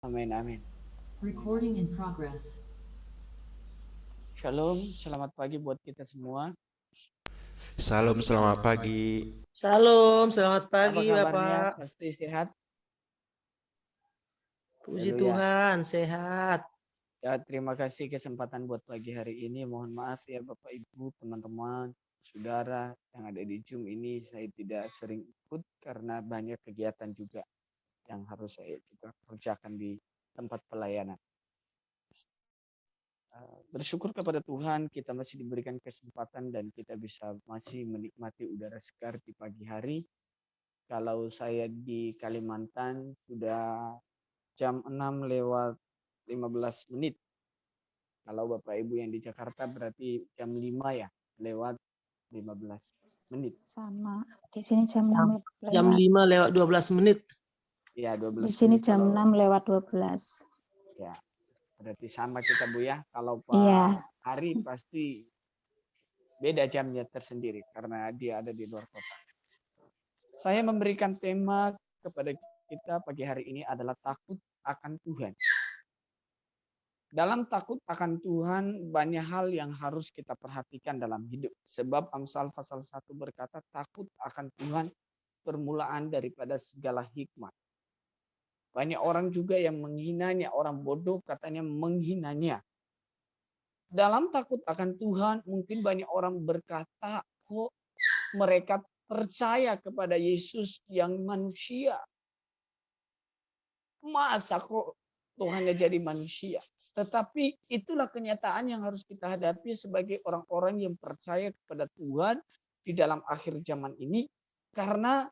Amin, amin. Recording in progress. Shalom, selamat pagi buat kita semua. Salam, selamat pagi. Salam, selamat Apa pagi kabarnya? Bapak. Pasti sehat? Puji Haleluya. Tuhan, sehat. Ya, terima kasih kesempatan buat pagi hari ini. Mohon maaf ya Bapak Ibu, teman-teman, saudara yang ada di Zoom ini. Saya tidak sering ikut karena banyak kegiatan juga yang harus saya juga kerjakan di tempat pelayanan. Bersyukur kepada Tuhan kita masih diberikan kesempatan dan kita bisa masih menikmati udara segar di pagi hari. Kalau saya di Kalimantan sudah jam 6 lewat 15 menit. Kalau Bapak Ibu yang di Jakarta berarti jam 5 ya, lewat 15 menit. Sama. Di sini jam 6 Jam lewat. 5 lewat 12 menit. Ya, 12 Di sini menit jam kalau, 6 lewat 12. ya. Berarti sama kita Bu ya. Kalau Pak Iya. Hari pasti beda jamnya tersendiri karena dia ada di luar kota. Saya memberikan tema kepada kita pagi hari ini adalah takut akan Tuhan. Dalam takut akan Tuhan banyak hal yang harus kita perhatikan dalam hidup. Sebab Amsal pasal 1 berkata takut akan Tuhan permulaan daripada segala hikmat. Banyak orang juga yang menghinanya, orang bodoh katanya menghinanya. Dalam takut akan Tuhan mungkin banyak orang berkata kok mereka percaya kepada Yesus yang manusia. Masa kok Tuhannya jadi manusia? Tetapi itulah kenyataan yang harus kita hadapi sebagai orang-orang yang percaya kepada Tuhan di dalam akhir zaman ini. Karena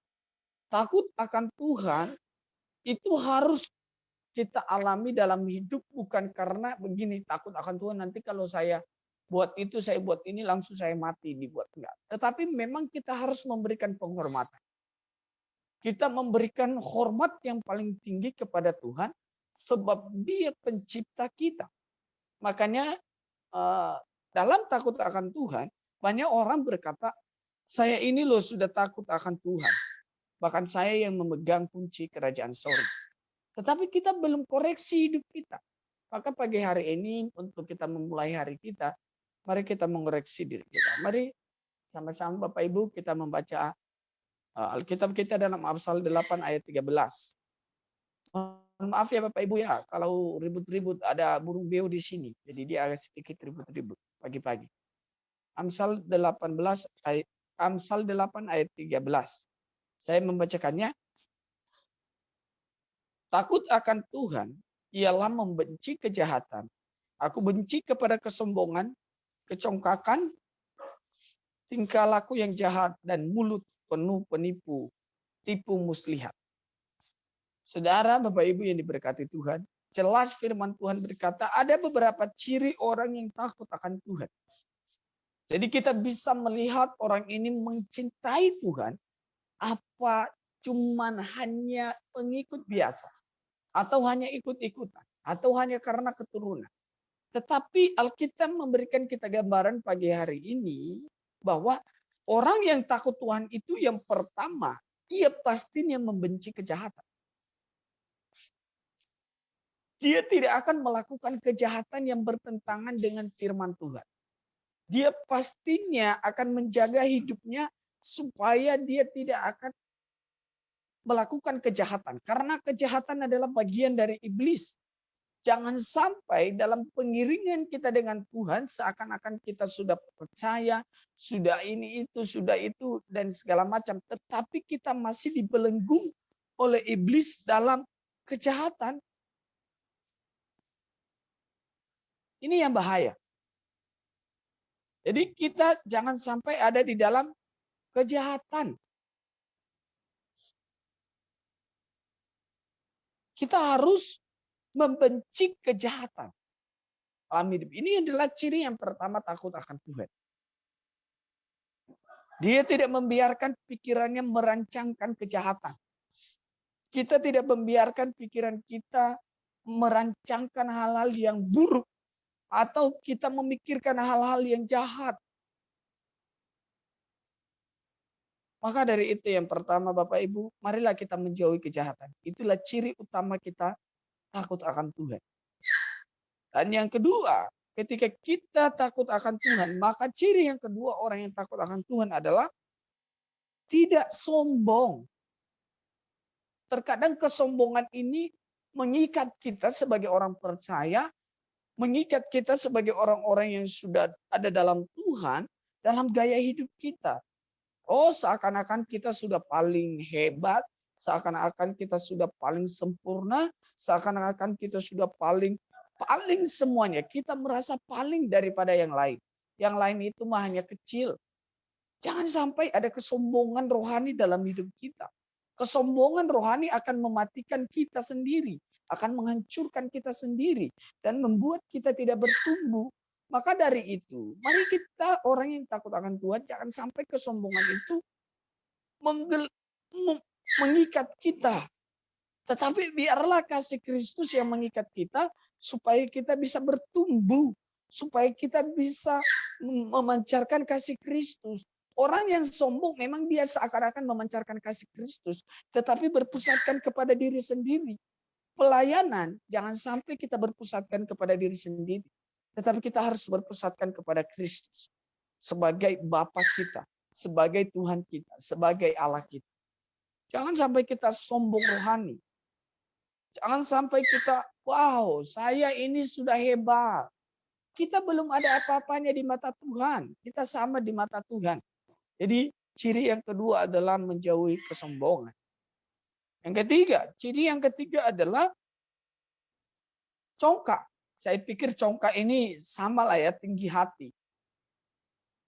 takut akan Tuhan itu harus kita alami dalam hidup, bukan karena begini takut akan Tuhan nanti kalau saya buat itu, saya buat ini langsung saya mati dibuat. Enggak. Tetapi memang kita harus memberikan penghormatan. Kita memberikan hormat yang paling tinggi kepada Tuhan sebab Dia pencipta kita. Makanya dalam takut akan Tuhan banyak orang berkata saya ini loh sudah takut akan Tuhan. Bahkan saya yang memegang kunci kerajaan sorga. Tetapi kita belum koreksi hidup kita. Maka pagi hari ini untuk kita memulai hari kita, mari kita mengoreksi diri kita. Mari sama-sama Bapak Ibu kita membaca Alkitab kita dalam Amsal 8 ayat 13. Maaf ya Bapak Ibu ya, kalau ribut-ribut ada burung beo di sini. Jadi dia agak sedikit ribut-ribut pagi-pagi. Amsal 8 ayat 13. Saya membacakannya. Takut akan Tuhan ialah membenci kejahatan. Aku benci kepada kesombongan, kecongkakan, tingkah laku yang jahat, dan mulut penuh penipu, tipu muslihat. Saudara, Bapak Ibu yang diberkati Tuhan, jelas firman Tuhan berkata ada beberapa ciri orang yang takut akan Tuhan. Jadi kita bisa melihat orang ini mencintai Tuhan, apa cuman hanya pengikut biasa. Atau hanya ikut-ikutan. Atau hanya karena keturunan. Tetapi Alkitab memberikan kita gambaran pagi hari ini bahwa orang yang takut Tuhan itu yang pertama, ia pastinya membenci kejahatan. Dia tidak akan melakukan kejahatan yang bertentangan dengan firman Tuhan. Dia pastinya akan menjaga hidupnya supaya dia tidak akan melakukan kejahatan. Karena kejahatan adalah bagian dari iblis. Jangan sampai dalam pengiringan kita dengan Tuhan seakan-akan kita sudah percaya, sudah ini itu, sudah itu, dan segala macam. Tetapi kita masih dibelenggu oleh iblis dalam kejahatan. Ini yang bahaya. Jadi kita jangan sampai ada di dalam kejahatan. Kita harus membenci kejahatan. Dalam hidup. Ini adalah ciri yang pertama takut akan Tuhan. Dia tidak membiarkan pikirannya merancangkan kejahatan. Kita tidak membiarkan pikiran kita merancangkan hal-hal yang buruk. Atau kita memikirkan hal-hal yang jahat. Maka dari itu yang pertama Bapak Ibu, marilah kita menjauhi kejahatan. Itulah ciri utama kita takut akan Tuhan. Dan yang kedua, ketika kita takut akan Tuhan, maka ciri yang kedua orang yang takut akan Tuhan adalah tidak sombong. Terkadang kesombongan ini mengikat kita sebagai orang percaya, mengikat kita sebagai orang-orang yang sudah ada dalam Tuhan, dalam gaya hidup kita. Oh, seakan-akan kita sudah paling hebat, seakan-akan kita sudah paling sempurna, seakan-akan kita sudah paling semuanya. Kita merasa paling daripada yang lain. Yang lain itu mah hanya kecil. Jangan sampai ada kesombongan rohani dalam hidup kita. Kesombongan rohani akan mematikan kita sendiri, akan menghancurkan kita sendiri, dan membuat kita tidak bertumbuh. Maka dari itu, mari kita orang yang takut akan Tuhan, jangan sampai kesombongan itu mengikat kita. Tetapi biarlah kasih Kristus yang mengikat kita, supaya kita bisa bertumbuh, supaya kita bisa memancarkan kasih Kristus. Orang yang sombong memang dia seakan-akan memancarkan kasih Kristus, tetapi berpusatkan kepada diri sendiri. Pelayanan, jangan sampai kita berpusatkan kepada diri sendiri. Tetapi kita harus berpusatkan kepada Kristus. Sebagai Bapa kita, sebagai Tuhan kita, sebagai Allah kita. Jangan sampai kita sombong rohani. Jangan sampai kita, wow, saya ini sudah hebat. Kita belum ada apa-apanya di mata Tuhan. Kita sama di mata Tuhan. Jadi ciri yang kedua adalah menjauhi kesombongan. Ciri yang ketiga adalah congkak. Saya pikir congkak ini sama lah ya, tinggi hati.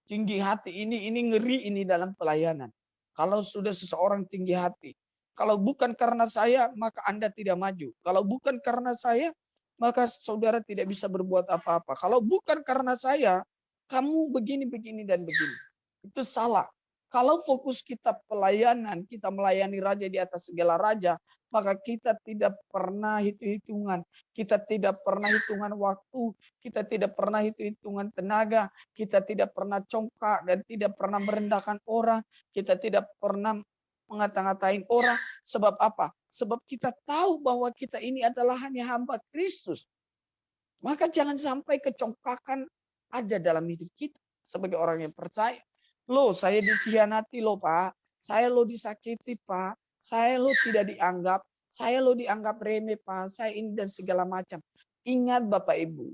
Tinggi hati ini ngeri ini dalam pelayanan. Kalau sudah seseorang tinggi hati. Kalau bukan karena saya, maka Anda tidak maju. Kalau bukan karena saya, maka saudara tidak bisa berbuat apa-apa. Kalau bukan karena saya, kamu begini, begini, dan begini. Itu salah. Kalau fokus kita pelayanan, kita melayani raja di atas segala raja, maka kita tidak pernah hitung-hitungan. Kita tidak pernah hitungan waktu, kita tidak pernah hitung-hitungan tenaga, kita tidak pernah congkak dan tidak pernah merendahkan orang, kita tidak pernah mengata-ngatain orang. Sebab apa? Sebab kita tahu bahwa kita ini adalah hanya hamba Kristus. Maka jangan sampai kecongkakan ada dalam hidup kita sebagai orang yang percaya. Loh, saya dikhianati loh Pak. Saya loh disakiti Pak. Saya loh tidak dianggap. Saya loh dianggap remeh Pak. Saya ini dan segala macam. Ingat Bapak Ibu.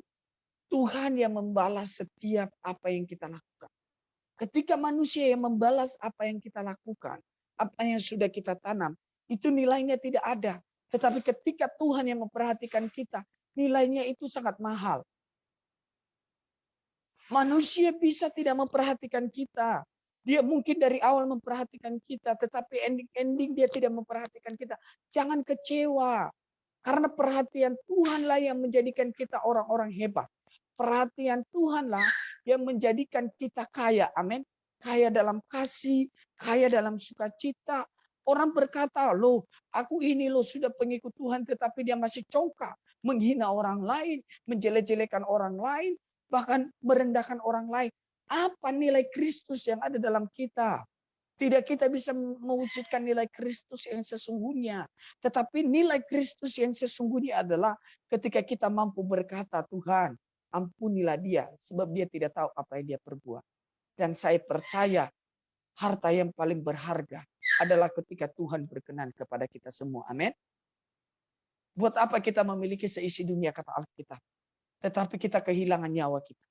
Tuhan yang membalas setiap apa yang kita lakukan. Ketika manusia yang membalas apa yang kita lakukan. Apa yang sudah kita tanam. Itu nilainya tidak ada. Tetapi ketika Tuhan yang memperhatikan kita. Nilainya itu sangat mahal. Manusia bisa tidak memperhatikan kita. Dia mungkin dari awal memperhatikan kita, tetapi ending dia tidak memperhatikan kita. Jangan kecewa. Karena perhatian Tuhanlah yang menjadikan kita orang-orang hebat. Perhatian Tuhanlah yang menjadikan kita kaya. Amin. Kaya dalam kasih, kaya dalam sukacita. Orang berkata, loh, aku ini loh sudah pengikut Tuhan, tetapi dia masih congkak. Menghina orang lain, menjelek-jelekan orang lain. Bahkan merendahkan orang lain. Apa nilai Kristus yang ada dalam kita? Tidak kita bisa mewujudkan nilai Kristus yang sesungguhnya. Tetapi nilai Kristus yang sesungguhnya adalah ketika kita mampu berkata, Tuhan, ampunilah dia. Sebab dia tidak tahu apa yang dia perbuat. Dan saya percaya harta yang paling berharga adalah ketika Tuhan berkenan kepada kita semua. Amin. Buat apa kita memiliki seisi dunia, kata Alkitab. Tetapi kita kehilangan nyawa kita.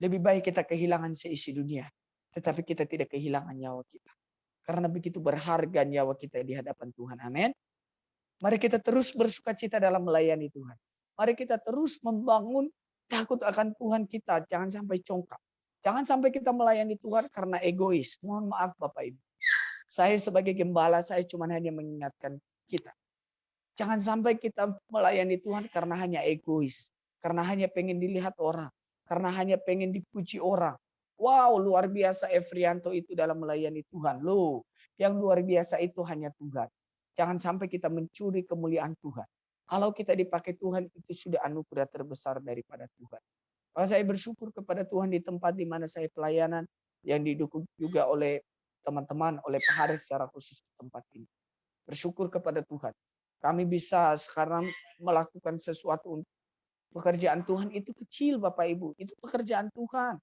Lebih baik kita kehilangan seisi dunia. Tetapi kita tidak kehilangan nyawa kita. Karena begitu berharga nyawa kita di hadapan Tuhan. Amin. Mari kita terus bersuka cita dalam melayani Tuhan. Mari kita terus membangun takut akan Tuhan kita. Jangan sampai congkak. Jangan sampai kita melayani Tuhan karena egois. Mohon maaf Bapak Ibu. Saya sebagai gembala, saya cuma hanya mengingatkan kita. Jangan sampai kita melayani Tuhan karena hanya egois. Karena hanya pengen dilihat orang. Karena hanya pengen dipuji orang. Wow, luar biasa Efrianto itu dalam melayani Tuhan. Loh, yang luar biasa itu hanya Tuhan. Jangan sampai kita mencuri kemuliaan Tuhan. Kalau kita dipakai Tuhan, itu sudah anugerah terbesar daripada Tuhan. Maka saya bersyukur kepada Tuhan di tempat di mana saya pelayanan. Yang didukung juga oleh teman-teman, oleh Pak Haris secara khusus di tempat ini. Bersyukur kepada Tuhan. Kami bisa sekarang melakukan sesuatu untuk pekerjaan Tuhan itu kecil Bapak Ibu. Itu pekerjaan Tuhan.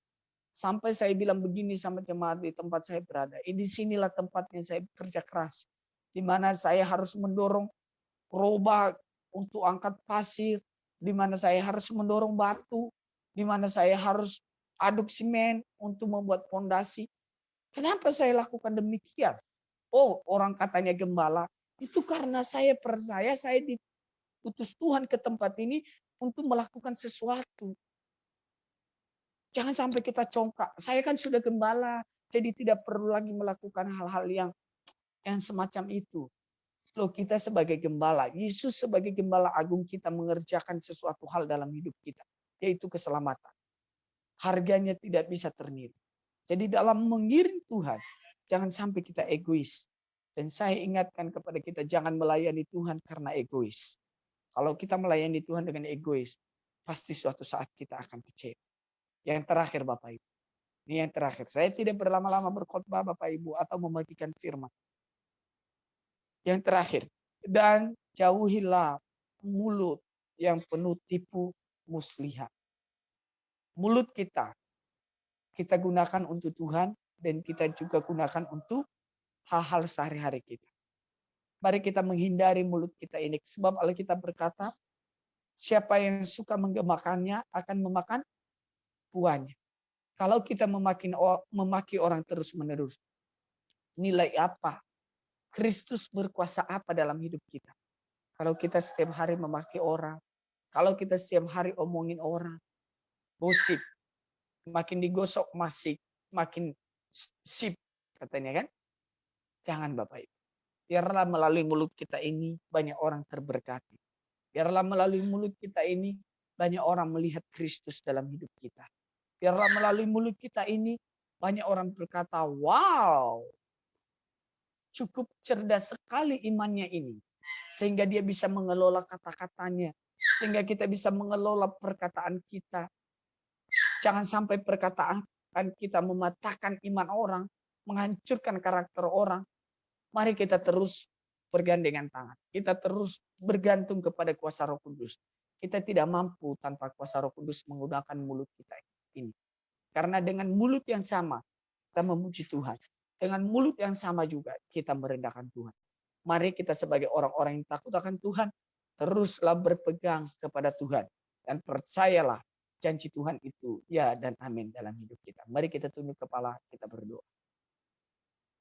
Sampai saya bilang begini sama jemaat di tempat saya berada. Di sinilah tempatnya saya bekerja keras. Di mana saya harus mendorong gerobak untuk angkat pasir. Di mana saya harus mendorong batu. Di mana saya harus aduk semen untuk membuat fondasi. Kenapa saya lakukan demikian? Oh, orang katanya gembala. Itu karena saya percaya saya diutus Tuhan ke tempat ini untuk melakukan sesuatu. Jangan sampai kita congkak. Saya kan sudah gembala, jadi tidak perlu lagi melakukan hal-hal yang semacam itu. Loh, kita sebagai gembala, Yesus sebagai gembala agung kita mengerjakan sesuatu hal dalam hidup kita, yaitu keselamatan. Harganya tidak bisa ternilai. Jadi dalam mengiring Tuhan, jangan sampai kita egois. Dan saya ingatkan kepada kita, jangan melayani Tuhan karena egois. Kalau kita melayani Tuhan dengan egois, pasti suatu saat kita akan kecewa. Yang terakhir Bapak Ibu. Ini yang terakhir. Saya tidak berlama-lama berkhotbah Bapak Ibu atau membagikan firman. Yang terakhir. Dan jauhilah mulut yang penuh tipu muslihat. Mulut kita gunakan untuk Tuhan dan kita juga gunakan untuk hal-hal sehari-hari kita. Mari kita menghindari mulut kita ini. Sebab Alkitab berkata, siapa yang suka menggemakannya akan memakan buahnya. Kalau kita memaki orang terus-menerus, nilai apa? Kristus berkuasa apa dalam hidup kita? Kalau kita setiap hari memaki orang, kalau kita setiap hari omongin orang, gosip, makin digosok makin sip, katanya kan? Jangan Bapak Ibu. Biarlah melalui mulut kita ini banyak orang terberkati. Biarlah melalui mulut kita ini banyak orang melihat Kristus dalam hidup kita. Biarlah melalui mulut kita ini banyak orang berkata, wow, cukup cerdas sekali imannya ini. Sehingga dia bisa mengelola kata-katanya. Sehingga kita bisa mengelola perkataan kita. Jangan sampai perkataan kita mematahkan iman orang, menghancurkan karakter orang. Mari kita terus bergandengan tangan. Kita terus bergantung kepada kuasa Roh Kudus. Kita tidak mampu tanpa kuasa Roh Kudus menggunakan mulut kita ini. Karena dengan mulut yang sama, kita memuji Tuhan. Dengan mulut yang sama juga, kita merendahkan Tuhan. Mari kita sebagai orang-orang yang takut akan Tuhan, teruslah berpegang kepada Tuhan. Dan percayalah, janji Tuhan itu ya dan amin dalam hidup kita. Mari kita tunduk kepala, kita berdoa.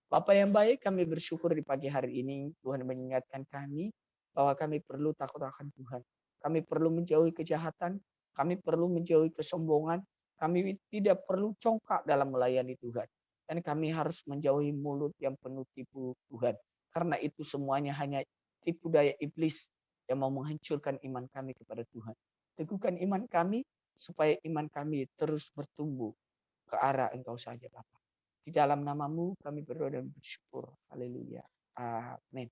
Bapa yang baik, kami bersyukur di pagi hari ini Tuhan mengingatkan kami bahwa kami perlu takut akan Tuhan. Kami perlu menjauhi kejahatan, kami perlu menjauhi kesombongan, kami tidak perlu congkak dalam melayani Tuhan. Dan kami harus menjauhi mulut yang penuh tipu Tuhan. Karena itu semuanya hanya tipu daya iblis yang mau menghancurkan iman kami kepada Tuhan. Teguhkan iman kami supaya iman kami terus bertumbuh ke arah Engkau saja Bapa. Di dalam namamu kami berdoa dan bersyukur. Haleluya. Amin.